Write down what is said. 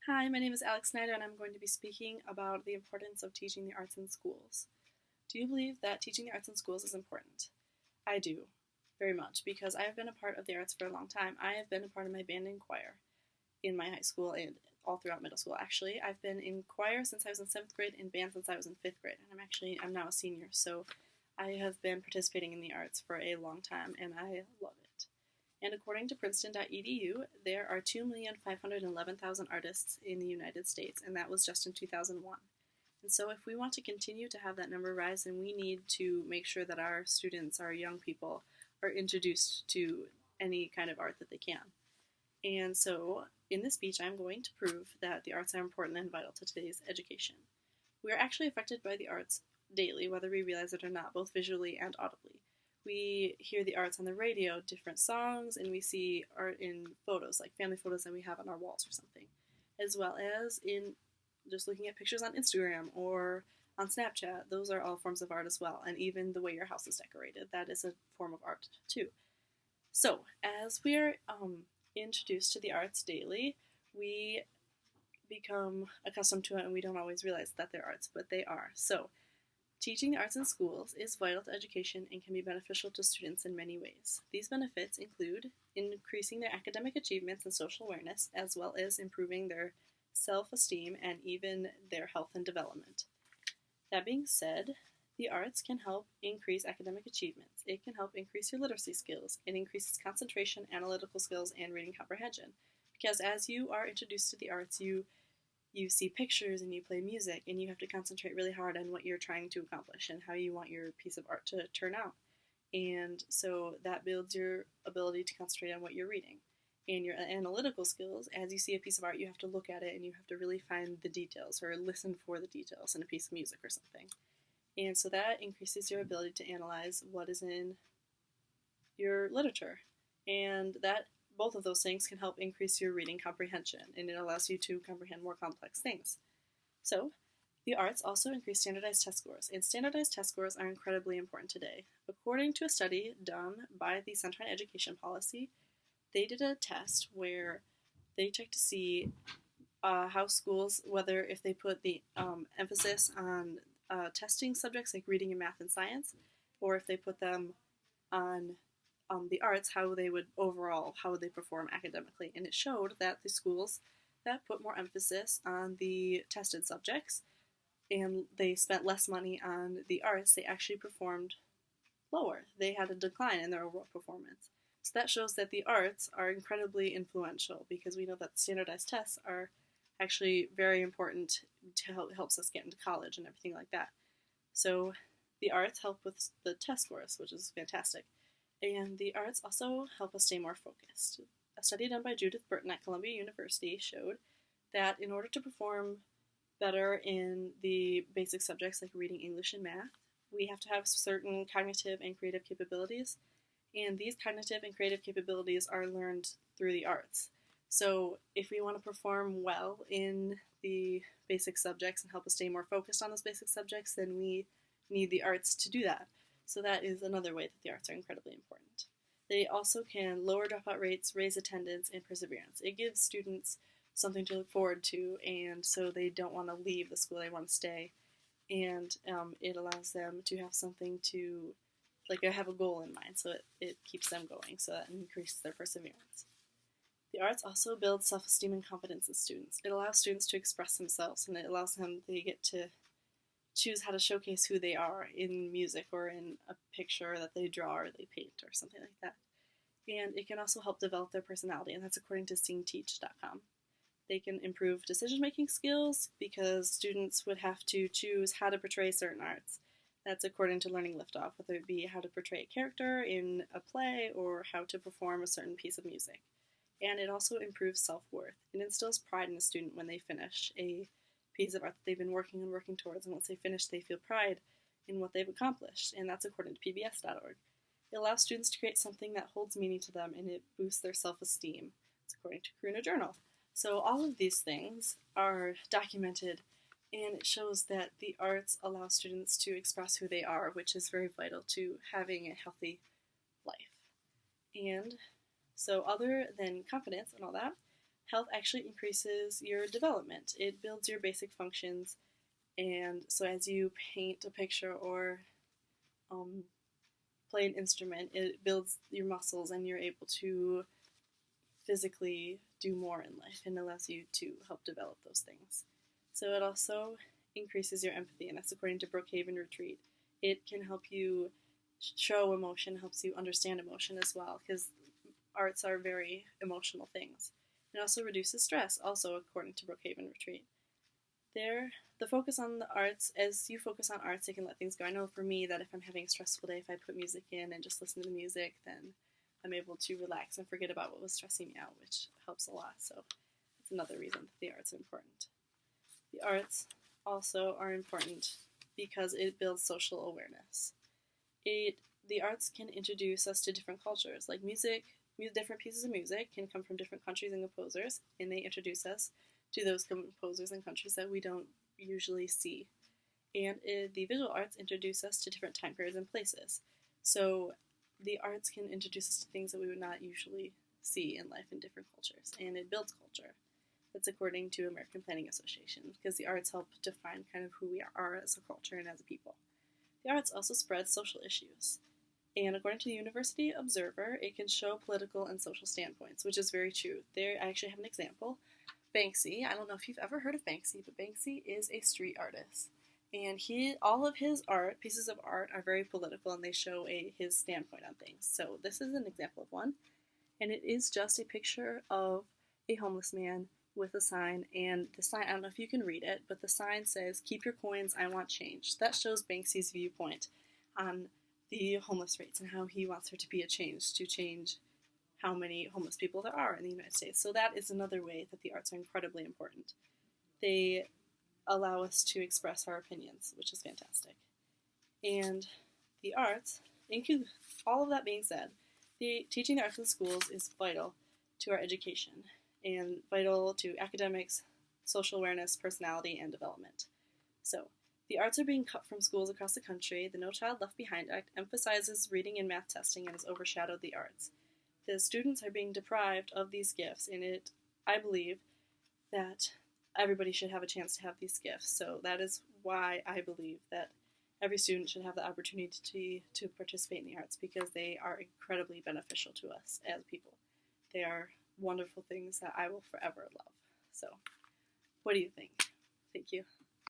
Hi, my name is Alex Snyder, and I'm going to be speaking about the importance of teaching the arts in schools. Do you believe that teaching the arts in schools is important? I do, very much, because I have been a part of the arts for a long time. I have been a part of my band and choir in my high school and all throughout middle school. Actually, I've been in choir since I was in 7th grade and band since I was in 5th grade, and I'm now a senior, so I have been participating in the arts for a long time, and I love it. And according to Princeton.edu, there are 2,511,000 artists in the United States, and that was just in 2001. And so, if we want to continue to have that number rise, then we need to make sure that our students, our young people, are introduced to any kind of art that they can. And so, in this speech, I'm going to prove that the arts are important and vital to today's education. We are actually affected by the arts daily, whether we realize it or not, both visually and audibly. We hear the arts on the radio, different songs, and we see art in photos, like family photos that we have on our walls or something, as well as in just looking at pictures on Instagram or on Snapchat. Those are all forms of art as well, and even the way your house is decorated, that is a form of art too. So, as we are introduced to the arts daily, we become accustomed to it and we don't always realize that they're arts, but they are. So, teaching the arts in schools is vital to education and can be beneficial to students in many ways. These benefits include increasing their academic achievements and social awareness, as well as improving their self-esteem and even their health and development. That being said, the arts can help increase academic achievements. It can help increase your literacy skills. It increases concentration, analytical skills, and reading comprehension. Because as you are introduced to the arts, you see pictures and you play music and you have to concentrate really hard on what you're trying to accomplish and how you want your piece of art to turn out. And so that builds your ability to concentrate on what you're reading. And your analytical skills, as you see a piece of art, you have to look at it and you have to really find the details or listen for the details in a piece of music or something. And so that increases your ability to analyze what is in your literature. And that both of those things can help increase your reading comprehension, and it allows you to comprehend more complex things. So, the arts also increase standardized test scores, and standardized test scores are incredibly important today. According to a study done by the Center on Education Policy, they did a test where they checked to see how schools, whether if they put the emphasis on testing subjects like reading and math and science, or if they put them on the arts, how they would overall, how would they perform academically. And it showed that the schools that put more emphasis on the tested subjects and they spent less money on the arts, they actually performed lower. They had a decline in their overall performance. So that shows that the arts are incredibly influential because we know that standardized tests are actually very important to helps us get into college and everything like that. So the arts help with the test scores, which is fantastic. And the arts also help us stay more focused. A study done by Judith Burton at Columbia University showed that in order to perform better in the basic subjects like reading, English, and math, we have to have certain cognitive and creative capabilities. And these cognitive and creative capabilities are learned through the arts. So if we want to perform well in the basic subjects and help us stay more focused on those basic subjects, then we need the arts to do that. So that is another way that the arts are incredibly important. They also can lower dropout rates, raise attendance, and perseverance. It gives students something to look forward to, and so they don't want to leave the school, they want to stay. And it allows them to have something to, like, have a goal in mind, so it keeps them going, so that increases their perseverance. The arts also build self-esteem and confidence in students. It allows students to express themselves, and it allows them, they get to choose how to showcase who they are in music or in a picture that they draw or they paint or something like that. And it can also help develop their personality, and that's according to singteach.com. They can improve decision-making skills because students would have to choose how to portray certain arts. That's according to Learning Liftoff, whether it be how to portray a character in a play or how to perform a certain piece of music. And it also improves self-worth. It instills pride in a student when they finish a piece of art that they've been working towards, and once they finish, they feel pride in what they've accomplished, and that's according to PBS.org. It allows students to create something that holds meaning to them, and it boosts their self-esteem. It's according to Karuna Journal. So all of these things are documented, and it shows that the arts allow students to express who they are, which is very vital to having a healthy life. And so other than confidence and all that, Health actually increases your development. It builds your basic functions, and so as you paint a picture or play an instrument, it builds your muscles and you're able to physically do more in life and allows you to help develop those things. So it also increases your empathy, and that's according to Brookhaven Retreat. It can help you show emotion, helps you understand emotion as well, because arts are very emotional things. It also reduces stress, also according to Brookhaven Retreat. The focus on the arts, as you focus on arts, it can let things go. I know for me that if I'm having a stressful day, if I put music in and just listen to the music, then I'm able to relax and forget about what was stressing me out, which helps a lot. So that's another reason that the arts are important. The arts also are important because it builds social awareness. The arts can introduce us to different cultures, like music. Different pieces of music can come from different countries and composers, and they introduce us to those composers and countries that we don't usually see. And the visual arts introduce us to different time periods and places. So the arts can introduce us to things that we would not usually see in life in different cultures, and it builds culture. That's according to American Planning Association, because the arts help define kind of who we are as a culture and as a people. The arts also spread social issues. And according to the University Observer, it can show political and social standpoints, which is very true. There, I actually have an example. Banksy, I don't know if you've ever heard of Banksy, but Banksy is a street artist. And all of his pieces of art are very political, and they show his standpoint on things. So this is an example of one. And it is just a picture of a homeless man with a sign. And the sign, I don't know if you can read it, but the sign says, "Keep your coins, I want change." That shows Banksy's viewpoint on the homeless rates and how he wants there to be a change, to change how many homeless people there are in the United States. So that is another way that the arts are incredibly important. They allow us to express our opinions, which is fantastic. And the arts, all of that being said, teaching the arts in schools is vital to our education and vital to academics, social awareness, personality, and development. So, the arts are being cut from schools across the country. The No Child Left Behind Act emphasizes reading and math testing and has overshadowed the arts. The students are being deprived of these gifts, and I believe that everybody should have a chance to have these gifts. So that is why I believe that every student should have the opportunity to participate in the arts, because they are incredibly beneficial to us as people. They are wonderful things that I will forever love. So, what do you think? Thank you.